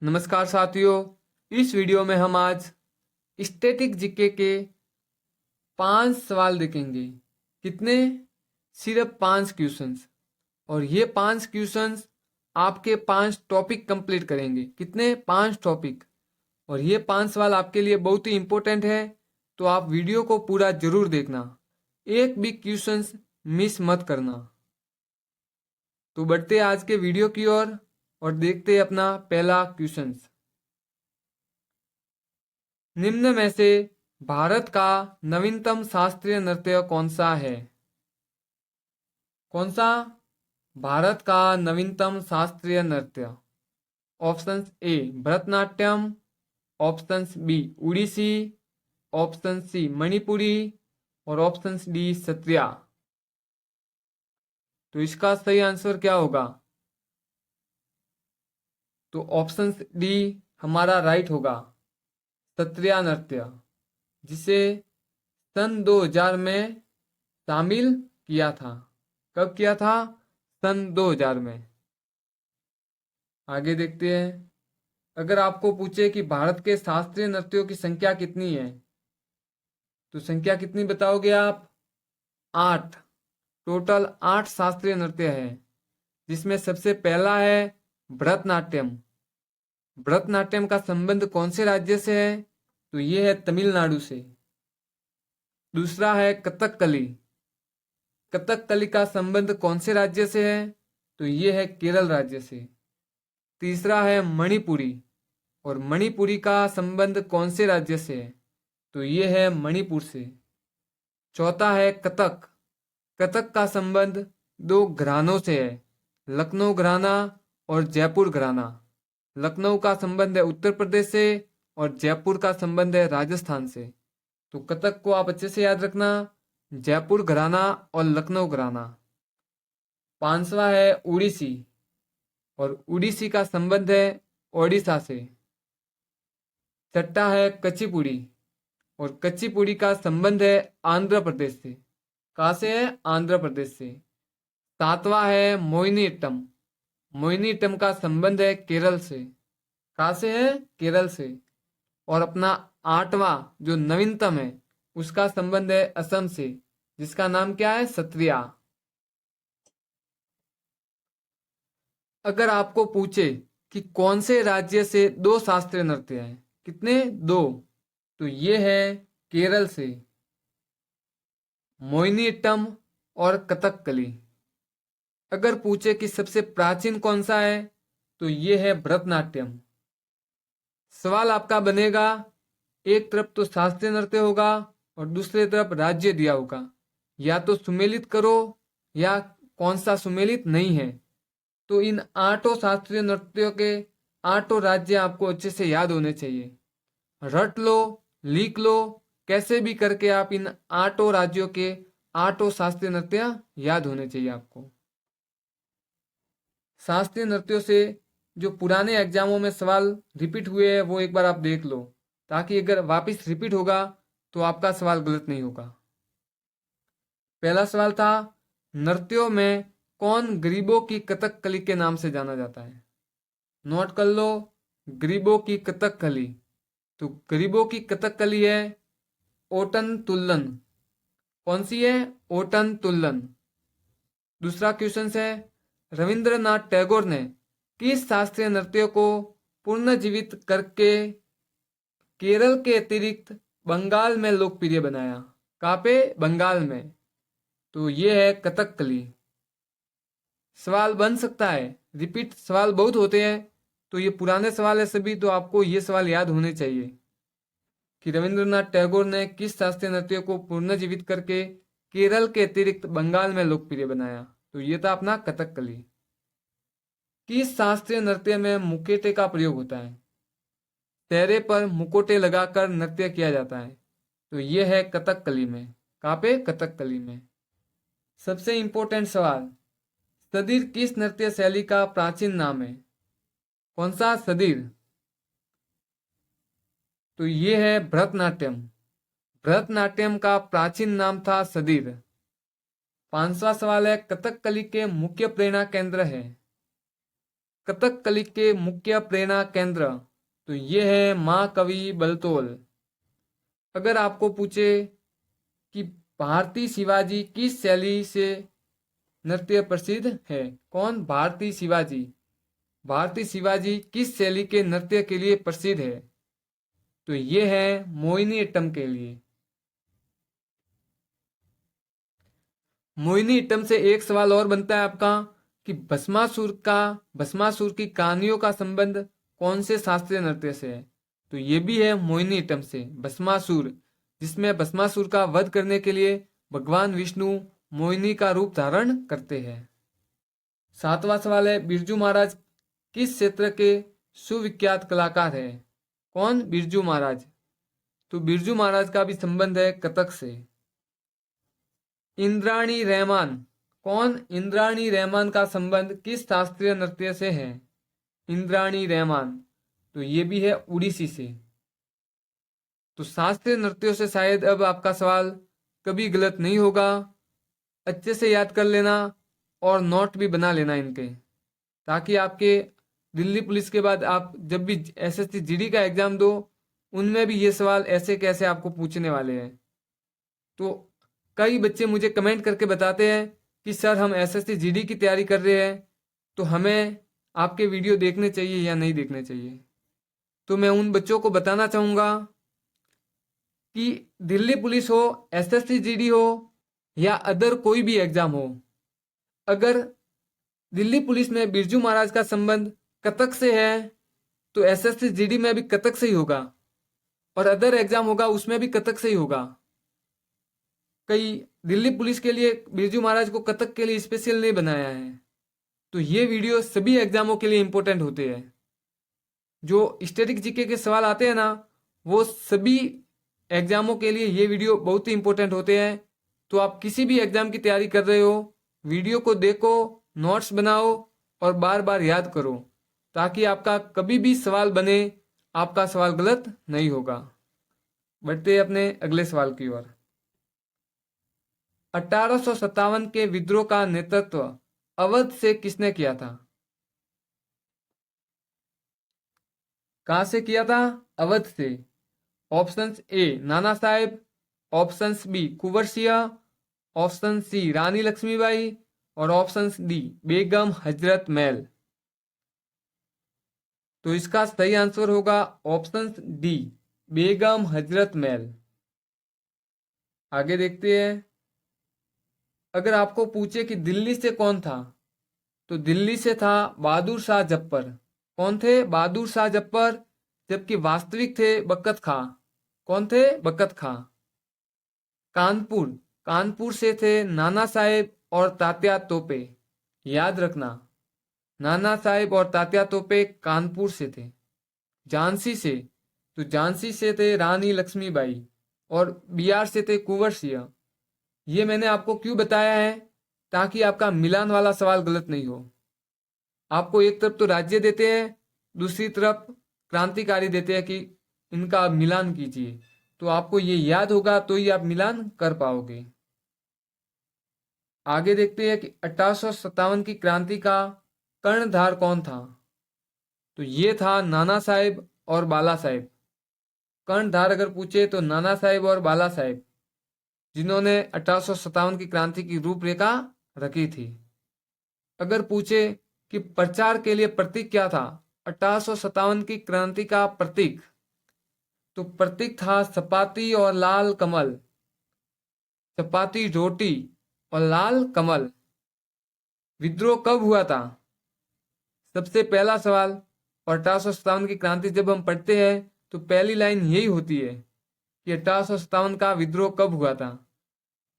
नमस्कार साथियों, इस वीडियो में हम आज स्टैटिक जीके के 5 सवाल देखेंगे। कितने? सिर्फ 5 क्वेश्चंस। और ये 5 क्वेश्चंस आपके 5 टॉपिक कंप्लीट करेंगे। कितने? 5 टॉपिक। और ये 5 सवाल आपके लिए बहुत ही इंपॉर्टेंट है, तो आप वीडियो को पूरा जरूर देखना, एक भी क्वेश्चंस मिस मत करना। तो बढ़ते हैं आज के वीडियो की ओर और देखते हैं अपना पहला क्वेश्चन। निम्न में से भारत का नवीनतम शास्त्रीय नृत्य कौन सा है? कौन सा? भारत का नवीनतम शास्त्रीय नृत्य। Option A Bharatanatyam, option B Odissi, option C Manipuri और ऑप्शन डी सत्रिया। तो इसका सही आंसर क्या होगा? तो ऑप्शन डी हमारा राइट होगा, सत्रिया नृत्य, जिसे सन 2000 में शामिल किया था। कब किया था? सन 2000 में। आगे देखते हैं। अगर आपको पूछे कि भारत के शास्त्रीय नृत्यों की संख्या कितनी है, तो संख्या कितनी बताओगे आप? 8। टोटल 8 शास्त्रीय नृत्य है, जिसमें सबसे पहला है भरतनाट्यम। भरतनाट्यम का संबंध कौन से राज्य से है? तो ये है तमिलनाडु से। दूसरा है कथकली। कथकली का संबंध कौन से राज्य से है? तो ये है केरल राज्य से। तीसरा है मणिपुरी, और मणिपुरी का संबंध कौन से राज्य से है? तो ये है मणिपुर से। चौथा है कथक। कथक का संबंध 2 घरानों से है, लखनऊ घराना और जयपुर घराना। लखनऊ का संबंध है उत्तर प्रदेश से और जयपुर का संबंध है राजस्थान से। तो कथक को आप अच्छे से याद रखना, जयपुर घराना और लखनऊ घराना। पांचवा है उड़ीसी, और उड़ीसी का संबंध है ओडिशा से। छठा है कचिपुड़ी, और कचिपुड़ी का संबंध है आंध्र प्रदेश से। कहाँ से है? आंध्र प्रदेश से। सातवां है मोहिनीअट्टम। मोहिनीअट्टम का संबंध है केरल से। कहाँ से है? केरल से। और अपना 8वां जो नवीनतम है, उसका संबंध है असम से, जिसका नाम क्या है? सत्रिया। अगर आपको पूछे कि कौन से राज्य से 2 शास्त्रीय नृत्य हैं, कितने? 2। तो ये है केरल से मोहिनीअट्टम और कथकली। अगर पूछे कि सबसे प्राचीन कौन सा है, तो ये है भरतनाट्यम। सवाल आपका बनेगा, एक तरफ तो शास्त्रीय नृत्य होगा और दूसरी तरफ राज्य दिया होगा, या तो सुमेलित करो या कौन सा सुमेलित नहीं है। तो इन 8 शास्त्रीय नृत्यों के 8 राज्य आपको अच्छे से याद होने चाहिए। रट लो, लिख लो, कैसे भी करके आप इन 8 राज्यों के 8 शास्त्रीय नृत्य याद होने चाहिए आपको। शास्त्रीय नृत्यों से जो पुराने एग्जामों में सवाल रिपीट हुए हैं, वो एक बार आप देख लो, ताकि अगर वापस रिपीट होगा तो आपका सवाल गलत नहीं होगा। पहला सवाल था, नृत्यों में कौन गरीबों की कथकली के नाम से जाना जाता है? नोट कर लो, गरीबों की कथकली। तो गरीबों की कथकली है ओटन तुल्लन। कौन सी है? ओटन तुल्लन। दूसरा क्वेश्चन है, रविंद्रनाथ टैगोर ने किस शास्त्रीय नृत्य को पुनर्जीवित करके केरल के अतिरिक्त बंगाल में लोकप्रिय बनाया? कहाँ पे? बंगाल में। तो ये है कथकली। सवाल बन सकता है, रिपीट सवाल बहुत होते हैं, तो ये पुराने सवाल है सभी, तो आपको ये सवाल याद होने चाहिए कि रविंद्रनाथ टैगोर ने किस शास्त्रीय नृत्य को पुनर्जीवित करके केरल के अतिरिक्त बंगाल में लोकप्रिय बनाया? तो ये था अपना कथकली। किस शास्त्रीय नृत्य में मुखौटे का प्रयोग होता है? चेहरे पर मुखौटे लगाकर नृत्य किया जाता है। तो ये है कथकली में। कहाँ पे? कथकली में। सबसे इंपॉर्टेंट सवाल, सदीर किस नृत्य शैली का प्राचीन नाम है? कौन सा? सदीर। तो ये है भरतनाट्यम। भरतनाट्यम का प्राचीन नाम था सदीर। पांचवा सवाल है, कथकली के मुख्य प्रेरणा केंद्र है? कथकली के मुख्य प्रेरणा केंद्र? तो ये है महाकवि बलतोल। अगर आपको पूछे कि भारतीय शिवाजी किस शैली से नृत्य प्रसिद्ध है, कौन? भारतीय शिवाजी। भारतीय शिवाजी किस शैली के नृत्य के लिए प्रसिद्ध है? तो ये है मोहिनीअट्टम के लिए। मोहिनीअट्टम से एक सवाल और बनता है आपका कि भस्मासुर की कहानियों का संबंध कौन से शास्त्रीय नृत्य से है? तो ये भी है मोहिनीअट्टम से। भस्मासुर, जिसमें भस्मासुर का वध करने के लिए भगवान विष्णु मोहिनी का रूप धारण करते हैं। 7वां सवाल है, बिरजू महाराज किस क्षेत्र के सुविख्यात कलाकार है? कौन? बिरजू महाराज। तो बिरजू महाराज का भी संबंध है कथक से। इंद्राणी रहमान, कौन? इंद्राणी रहमान का संबंध किस शास्त्रीय नृत्य से है? इंद्राणी रहमान, तो ये भी है उड़ीसी से। तो शास्त्रीय नृत्यों से शायद अब आपका सवाल कभी गलत नहीं होगा। अच्छे से याद कर लेना और नोट भी बना लेना इनके, ताकि आपके दिल्ली पुलिस के बाद आप जब भी एसएससी जीडी का एग्जाम दो, उनमें भी ये सवाल ऐसे कैसे आपको पूछने वाले हैं। तो कई बच्चे मुझे कमेंट करके बताते हैं कि सर हम एसएससी जीडी की तैयारी कर रहे हैं, तो हमें आपके वीडियो देखने चाहिए या नहीं देखने चाहिए। तो मैं उन बच्चों को बताना चाहूँगा कि दिल्ली पुलिस हो, एसएससी जीडी हो या अदर कोई भी एग्जाम हो, अगर दिल्ली पुलिस में बिरजू महाराज का संबंध कथक से है तो एसएससी जीडी में भी कथक से ही होगा, और अदर एग्जाम होगा उसमें भी कथक से ही होगा। कई दिल्ली पुलिस के लिए बिरजू महाराज को कथक के लिए स्पेशल नहीं बनाया है। तो ये वीडियो सभी एग्जामों के लिए इंपॉर्टेंट होते हैं। जो स्टैटिक जीके के सवाल आते हैं ना, वो सभी एग्जामों के लिए ये वीडियो बहुत ही इंपॉर्टेंट होते हैं। तो आप किसी भी एग्जाम की तैयारी कर रहे हो, वीडियो को देखो, नोट्स बनाओ और बार बार याद करो, ताकि आपका कभी भी सवाल बने आपका सवाल गलत नहीं होगा। बढ़ते अपने अगले सवाल की ओर। 1857 के विद्रोह का नेतृत्व अवध से किसने किया था? कहां से किया था? अवध से। Option A Nana Saheb, option B Kunwar Singh, option C रानी लक्ष्मीबाई और ऑप्शन डी बेगम हजरत महल। तो इसका सही आंसर होगा ऑप्शन डी बेगम हजरत महल। आगे देखते हैं। अगर आपको पूछे कि दिल्ली से कौन था, तो दिल्ली से था बहादुर शाह जफर। कौन थे? बहादुर शाह जफर। जबकि वास्तविक थे बकत खां। कौन थे? बकत खां। कानपुर से थे नाना साहेब और तात्या तोपे। याद रखना, नाना साहेब और तात्या तोपे कानपुर से थे। झांसी से, तो झांसी से थे रानी लक्ष्मीबाई और बिहार से थे कुंवर सिंह। ये मैंने आपको क्यों बताया है? ताकि आपका मिलान वाला सवाल गलत नहीं हो। आपको एक तरफ तो राज्य देते हैं, दूसरी तरफ क्रांतिकारी देते हैं कि इनका मिलान कीजिए। तो आपको ये याद होगा तो ही आप मिलान कर पाओगे। आगे देखते हैं कि 1857 की क्रांति का कर्णधार कौन था? तो ये था नाना साहेब और बाला साहेब। कर्णधार अगर पूछे तो नाना साहेब और बाला साहेब, जिन्होंने 1857 की क्रांति की रूपरेखा रखी थी। अगर पूछे कि प्रचार के लिए प्रतीक क्या था 1857 की क्रांति का प्रतीक, तो प्रतीक था चपाती और लाल कमल। चपाती रोटी और लाल कमल। विद्रोह कब हुआ था? सबसे पहला सवाल। और 1857 की क्रांति जब हम पढ़ते हैं तो पहली लाइन यही होती है कि 1857 का विद्रोह कब हुआ था।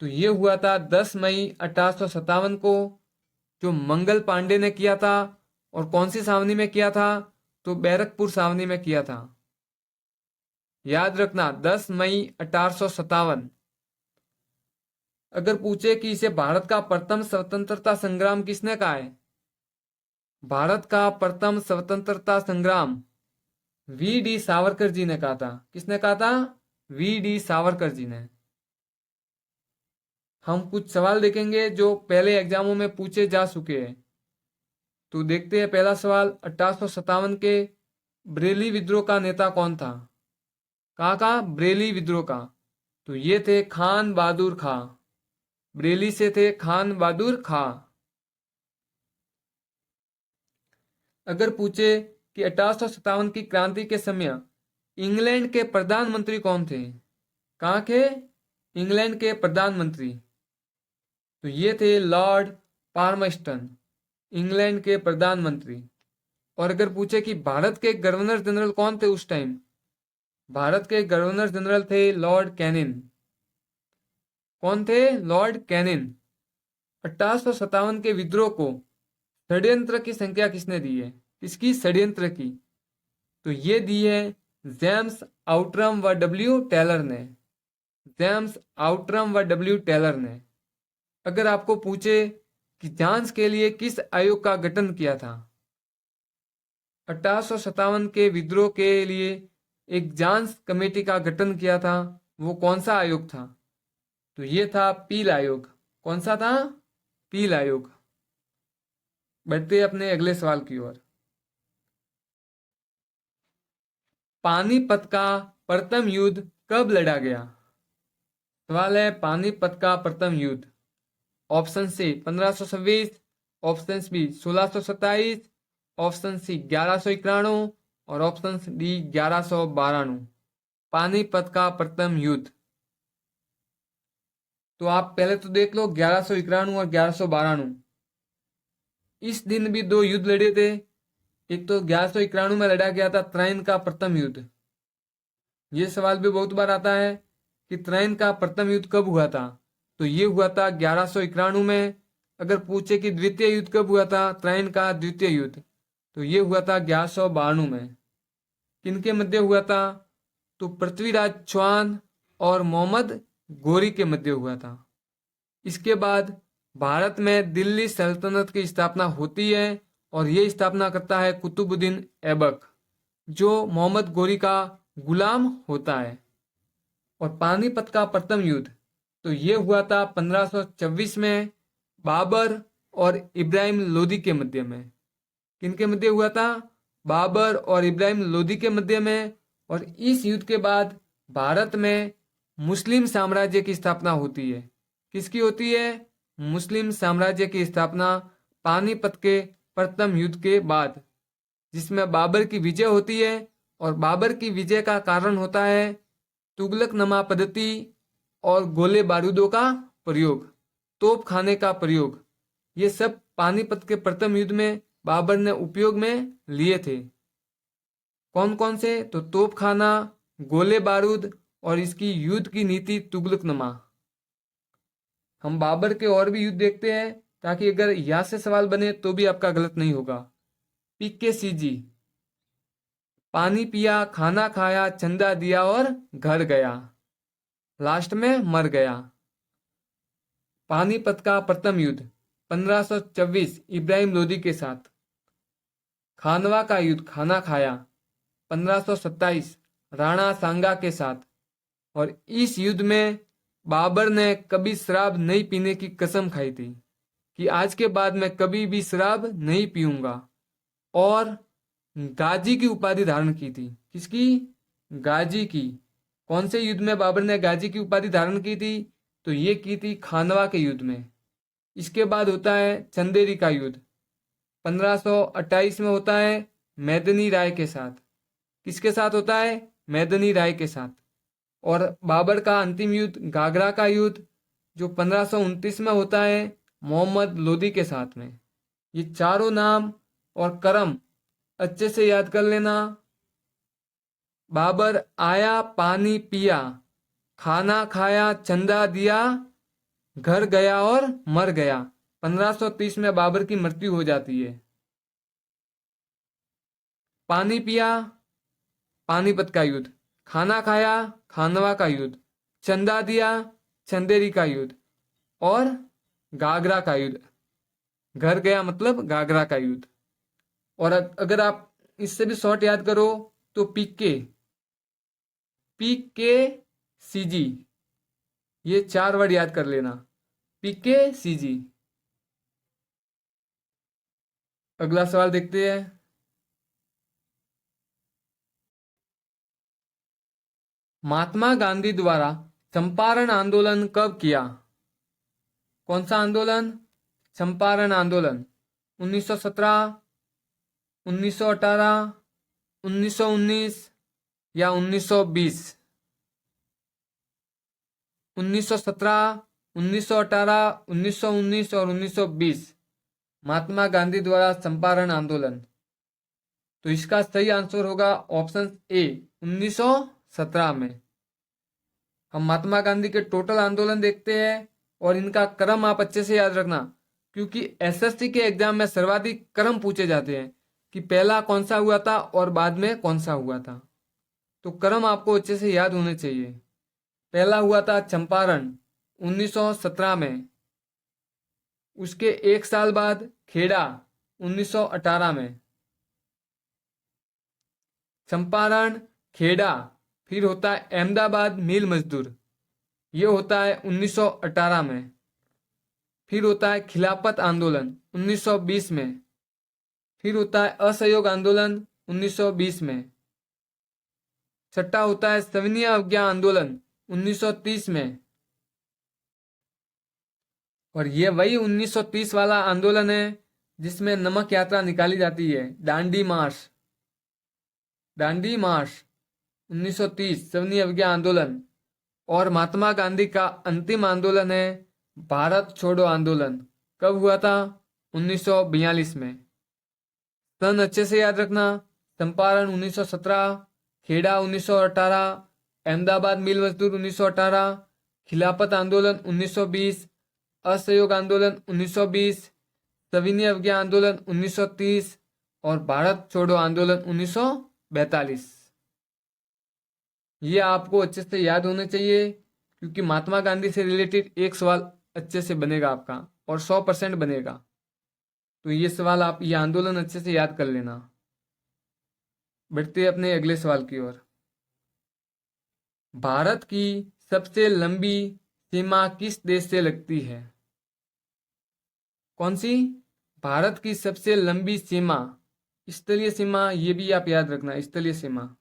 तो ये हुआ था 10 मई 1857 को, जो मंगल पांडे ने किया था। और कौन सी छावनी में किया था? तो बैरकपुर छावनी में किया था। याद रखना 10 मई 1857। अगर पूछे कि इसे भारत का प्रथम स्वतंत्रता संग्राम किसने कहा है? भारत का प्रथम स्वतंत्रता संग्राम वी.डी. सावरकर जी ने कहा था। किसने कहा था? वी.डी. सावरकर जी ने। हम कुछ सवाल देखेंगे जो पहले एग्जामों में पूछे जा चुके हैं। तो देखते हैं पहला सवाल, 1857 के बरेली विद्रोह का नेता कौन था? कहाँ का? बरेली विद्रोह का। तो ये थे खान बहादुर खां। बरेली से थे खान बहादुर खां। अगर पूछे कि 1857 की क्रांति के समय इंग्लैंड के प्रधानमंत्री कौन थे? कहाँ के? इंग्लैंड के प्रधानमंत्री। तो ये थे लॉर्ड पाल्मर्स्टन, इंग्लैंड के प्रधानमंत्री। और अगर पूछे कि भारत के गवर्नर जनरल कौन थे उस टाइम? भारत के गवर्नर जनरल थे लॉर्ड कैनिन। कौन थे? Lord canine. 1857 के विद्रोह को षड्यंत्र की संख्या किसने दी है? किसकी? षड्यंत्र की। तो ये दी है जेम्स आउटरम व डब्ल्यू टेलर ने। जेम्स आउटरम व डब्ल्यू टेलर ने। अगर आपको पूछे कि जांच के लिए किस आयोग का गठन किया था? 1857 के विद्रोह के लिए एक जांच कमेटी का गठन किया था, वो कौन सा आयोग था? तो ये था पील आयोग। कौन सा था? पील आयोग। बढ़ते अपने अगले सवाल की ओर। पानीपत का प्रथम युद्ध कब लड़ा गया? सवाल है पानीपत का प्रथम युद्ध। Option C 1526, option B 1627, option C 1191 और ऑप्शन डी 1192। पानीपत का प्रथम युद्ध। तो आप पहले तो देख लो 1191 और 1192। इस दिन भी दो युद्ध लड़े थे। एक तो 1191 में लड़ा गया था त्राइन का प्रथम युद्ध। ये सवाल भी बहुत बार आता है कि त्राइन का प्रथम युद्ध कब हुआ था? तो ये हुआ था 1191 में। अगर पूछे कि द्वितीय युद्ध कब हुआ था, त्राइन का द्वितीय युद्ध, तो ये हुआ था 1192 में। किनके मध्य हुआ था? तो पृथ्वीराज चौहान और मोहम्मद गोरी के मध्य हुआ था। इसके बाद भारत में दिल्ली सल्तनत की स्थापना होती है और ये स्थापना करता है कुतुबुद्दीन ऐबक, जो मोहम्मद गोरी का गुलाम होता है। और पानीपत का प्रथम युद्ध तो ये हुआ था 1526 में बाबर और इब्राहिम लोदी के मध्य में। किनके मध्य हुआ था? बाबर और इब्राहिम लोदी के मध्य में। और इस युद्ध के बाद भारत में मुस्लिम साम्राज्य की स्थापना होती है। किसकी होती है? मुस्लिम साम्राज्य की स्थापना पानीपत के प्रथम युद्ध के बाद, जिसमें बाबर की विजय होती है। और बाबर की विजय का कारण होता है तुगलकनमा पद्धति और गोले बारूदों का प्रयोग, तोप खाने का प्रयोग। ये सब पानीपत के प्रथम युद्ध में बाबर ने उपयोग में लिए थे। कौन कौन से? तो तोप खाना, गोले बारूद और इसकी युद्ध की नीति तुगलकनमा। हम बाबर के और भी युद्ध देखते हैं ताकि अगर यहाँ से सवाल बने तो भी आपका गलत नहीं होगा। पीके सीजी, पानी पिया, खाना खाया, चंदा दिया और घर गया, लास्ट में मर गया। पानीपत का प्रथम युद्ध 1524 इब्राहिम लोदी के साथ। खानवा का युद्ध, खाना खाया, 1527 राणा सांगा के साथ। और इस युद्ध में बाबर ने कभी शराब नहीं पीने की कसम खाई थी कि आज के बाद मैं कभी भी शराब नहीं पीऊंगा। और गाजी की उपाधि धारण की थी। किसकी? गाजी की। कौन से युद्ध में बाबर ने गाजी की उपाधि धारण की थी? तो ये की थी खानवा के युद्ध में। इसके बाद होता है चंदेरी का युद्ध, 1528 में होता है मैदनी राय के साथ। किसके साथ होता है? मैदनी राय के साथ। और बाबर का अंतिम युद्ध गागरा का युद्ध, जो 1529 में होता है मोहम्मद लोदी के साथ में। ये चारों नाम और क्रम अच्छे से याद कर लेना। बाबर आया, पानी पिया, खाना खाया, चंदा दिया, घर गया और मर गया। 1530 में बाबर की मृत्यु हो जाती है। पानी पिया, पानीपत का युद्ध। खाना खाया, खानवा का युद्ध। चंदा दिया, चंदेरी का युद्ध। और गागरा का युद्ध। घर गया मतलब गागरा का युद्ध। और अगर आप इससे भी शॉर्ट याद करो तो पीके, पीके सीजी, ये 4 वर्ड याद कर लेना। पीके सीजी। अगला सवाल देखते हैं। महात्मा गांधी द्वारा चंपारण आंदोलन कब किया? कौन सा आंदोलन? चंपारण आंदोलन। 1917, 1918, 1919 या 1920? 1917, 1918, 1919 और 1920 महात्मा गांधी द्वारा चंपारण आंदोलन। तो इसका सही आंसर होगा ऑप्शन ए 1917 में। हम महात्मा गांधी के टोटल आंदोलन देखते हैं और इनका क्रम आप अच्छे से याद रखना, क्योंकि एसएससी के एग्जाम में सर्वाधिक क्रम पूछे जाते हैं कि पहला कौन सा हुआ था और बाद में कौन सा हुआ था। तो क्रम आपको अच्छे से याद होने चाहिए। पहला हुआ था चंपारण 1917 में, उसके एक साल बाद खेड़ा 1918 में। चंपारण, खेड़ा, फिर होता है अहमदाबाद मिल मजदूर, ये होता है 1918 में। फिर होता है खिलाफत आंदोलन 1920 में। फिर होता है असहयोग आंदोलन 1920 में। छठा होता है सविनय अवज्ञा आंदोलन 1930 में। और ये वही 1930 वाला आंदोलन है जिसमें नमक यात्रा निकाली जाती है, दांडी मार्च। दांडी मार्च 1930 सविनय अवज्ञा आंदोलन। और महात्मा गांधी का अंतिम आंदोलन है भारत छोड़ो आंदोलन। कब हुआ था? 1942 में। सन अच्छे से याद रखना। चंपारण 1917, खेड़ा 1918, अहमदाबाद मिल मजदूर 1918, खिलाफत आंदोलन 1920, असहयोग आंदोलन 1920, सविनय अवज्ञा आंदोलन 1930 और भारत छोड़ो आंदोलन 1942। ये आपको अच्छे से याद होने चाहिए, क्योंकि महात्मा गांधी से रिलेटेड एक सवाल अच्छे से बनेगा आपका और 100% बनेगा। तो ये सवाल आप, ये आंदोलन अच्छे से याद कर लेना। बढ़ते अपने अगले सवाल की ओर। भारत की सबसे लंबी सीमा किस देश से लगती है? कौन सी? भारत की सबसे लंबी सीमा, स्थलीय सीमा, ये भी आप याद रखना, स्थलीय सीमा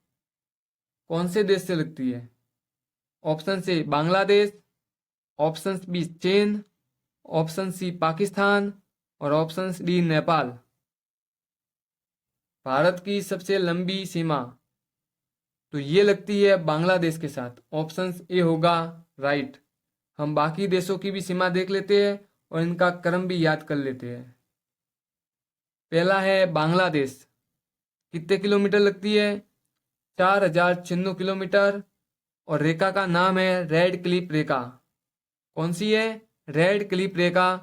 कौन से देश से लगती है? Option A Bangladesh, option B चीन, ऑप्शन सी पाकिस्तान और ऑप्शन डी नेपाल। भारत की सबसे लंबी सीमा तो ये लगती है बांग्लादेश के साथ। ऑप्शन ए होगा राइट। हम बाकी देशों की भी सीमा देख लेते हैं और इनका क्रम भी याद कर लेते हैं। पहला है बांग्लादेश, कितने किलोमीटर लगती है? 4096 किलोमीटर। और रेखा का नाम है रेड क्लिफ रेखा। कौन सी है? रेड क्लिफ रेखा।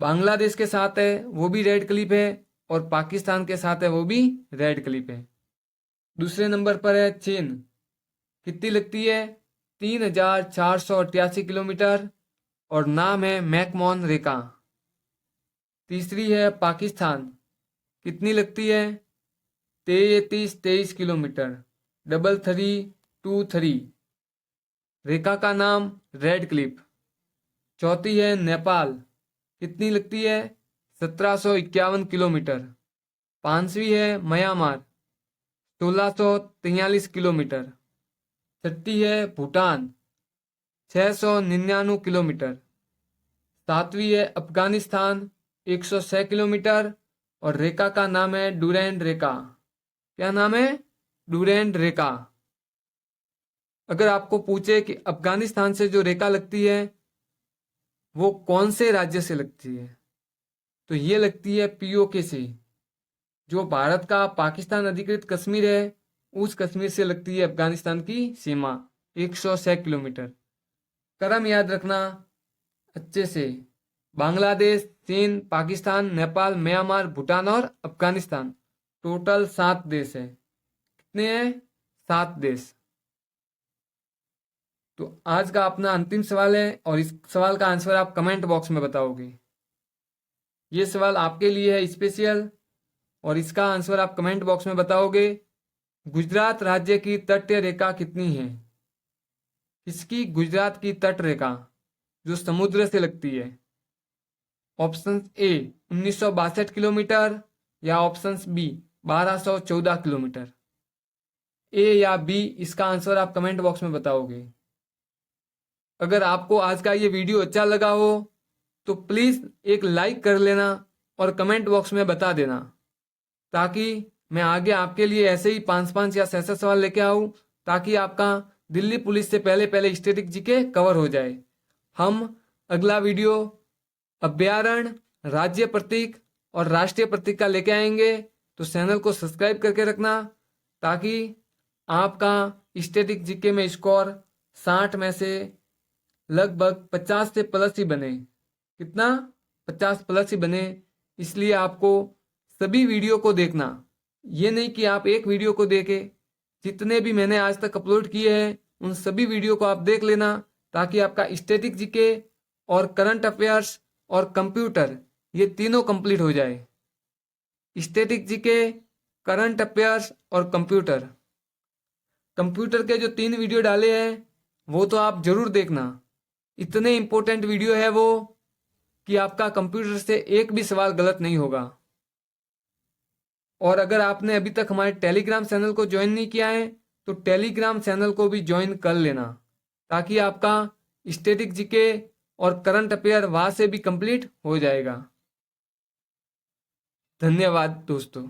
बांग्लादेश के साथ है वो भी रेड क्लिफ है, और पाकिस्तान के साथ है वो भी रेड क्लिफ है। दूसरे नंबर पर है चीन, कितनी लगती है? 3488 किलोमीटर और नाम है मैकमोहन रेखा। तीसरी है पाकिस्तान, कितनी लगती है? 3323 किलोमीटर, 3323। रेखा का नाम रेड क्लिफ। चौथी है नेपाल, कितनी लगती है? 1751 किलोमीटर। पांचवी है म्यांमार, 1643 किलोमीटर। छठी है भूटान, 699 किलोमीटर। सातवीं है अफगानिस्तान, 106 किलोमीटर। और रेखा का नाम है डूरेंट रेखा। क्या नाम है? डूरेंट रेखा। अगर आपको पूछे कि अफगानिस्तान से जो रेखा लगती है वो कौन से राज्य से लगती है, तो ये लगती है पीओके से। जो भारत का पाकिस्तान अधिकृत कश्मीर है, उस कश्मीर से लगती है अफगानिस्तान की सीमा, 106 किलोमीटर। क्रम याद रखना अच्छे से। बांग्लादेश, चीन, पाकिस्तान, नेपाल, म्यांमार, भूटान और अफगानिस्तान, टोटल 7 देश है। कितने हैं? 7 देश। तो आज का अपना अंतिम सवाल है और इस सवाल का आंसर आप कमेंट बॉक्स में बताओगे। ये सवाल आपके लिए है स्पेशल और इसका आंसर आप कमेंट बॉक्स में बताओगे। गुजरात राज्य की तटीय रेखा कितनी है? इसकी गुजरात की तट रेखा जो समुद्र से लगती है, ऑप्शन ए 1962 किलोमीटर या ऑप्शन बी 1214 किलोमीटर। ए या बी, इसका आंसर आप कमेंट बॉक्स में बताओगे। अगर आपको आज का ये वीडियो अच्छा लगा हो तो प्लीज़ एक लाइक कर लेना और कमेंट बॉक्स में बता देना, ताकि मैं आगे आपके लिए ऐसे ही 5-5 या 6 सवाल लेके आऊँ, ताकि आपका दिल्ली पुलिस से पहले पहले स्टैटिक जीके कवर हो जाए। हम अगला वीडियो अभ्यारण्य, राज्य प्रतीक और राष्ट्रीय प्रतीक का लेके आएंगे, तो चैनल को सब्सक्राइब करके रखना, ताकि आपका स्टैटिक जीके में स्कोर 60 में से लगभग 50 से प्लस ही बने। कितना? 50 प्लस ही बने। इसलिए आपको सभी वीडियो को देखना, ये नहीं कि आप एक वीडियो को देखे। जितने भी मैंने आज तक अपलोड किए हैं उन सभी वीडियो को आप देख लेना, ताकि आपका स्टैटिक जीके और करंट अफेयर्स और कंप्यूटर ये तीनों कंप्लीट हो जाए। स्टैटिक जीके, करंट अफेयर्स और कंप्यूटर। कंप्यूटर के जो 3 वीडियो डाले हैं वो तो आप जरूर देखना। इतने इंपॉर्टेंट वीडियो है वो कि आपका कंप्यूटर से एक भी सवाल गलत नहीं होगा। और अगर आपने अभी तक हमारे टेलीग्राम चैनल को ज्वाइन नहीं किया है तो टेलीग्राम चैनल को भी ज्वाइन कर लेना, ताकि आपका स्टैटिक जीके और करंट अफेयर वहां से भी कंप्लीट हो जाएगा। धन्यवाद दोस्तों।